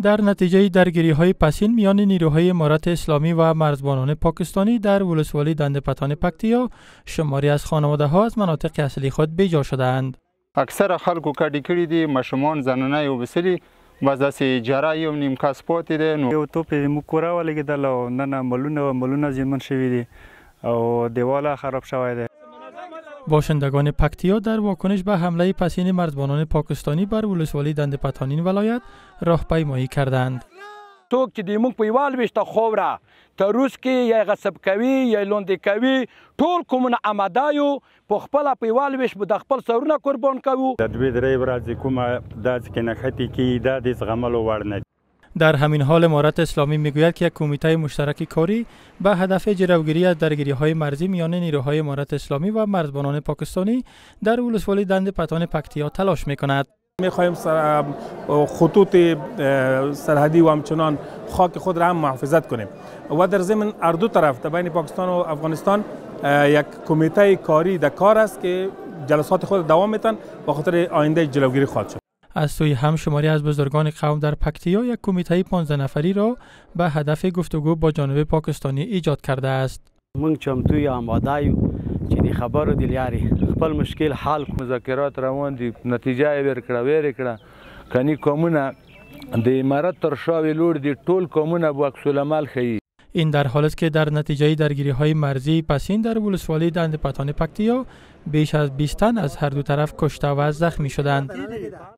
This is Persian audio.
در نتیجه درگیری های پسین میان نیروهای امارت اسلامی و مرزبانان پاکستانی در ولسوالی دندپتان پکتیا، شماری از خانواده ها از مناطق اصلی خود بیجا شدند. اکثر خلکو کډی کړي دي، ماشومان، زنانه او بسلي وځاسي جرا یو نیم کس پاتې دي. یو توپ مکوره ولګېدل او نن ملونه زیانمن شوي دي او دیواله خراب شوی دی. باشندگان پکتیا در واکنش به حمله پسین مرزبانان پاکستانی بر ولسوالی دندپتان ولایت راهپیمایی کردند. څوک چې د موږ په یوال ویشته خوره تروس کې یا غصب کوي یا لوندې کوي، ټول کومونه آماده یو په خپله په یوال ویش به د خپل سرونه قربان کوو. د دوی درې ورځې کومه داسې کې نښتې کېږي دا د زغملو وړ نه. در همین حال امارت اسلامی میگوید که یک کمیته مشترک کاری به هدف جلوگیری از درگیری های مرزی میان نیروهای امارت اسلامی و مرزبانان پاکستانی در ولسوالی دندپتان پکتیا تلاش میکند. میخواهیم خطوط سرحدی و همچنان خاک خود را هم محافظت کنیم و در ضمن هر دو طرف در بین پاکستان و افغانستان یک کمیته کاری در کار است که جلسات خود دوام میتن به خاطر آینده جلوگیری خواهد شد. از سوی هم شماری از بزرگان قوم در پکتیا یک کمیته 15 نفری را به هدف گفتگو با جانب پاکستانی ایجاد کرده است. موږ چمتو آماده یو چې د خبرو د لارې خپل مشکل حل کړو. مذاکرات روان دي، نتیجه یې ورکړه کني قومونه د امارت تر شاوې لوړ دي، ټول قومونه به عکس العمل ښیي. این در حالی است که در نتیجه درگیری های مرزی پسین در ولسوالی دندپتان پکتیا بیش از 20 تن از هر دو طرف کشته و زخمی شدند.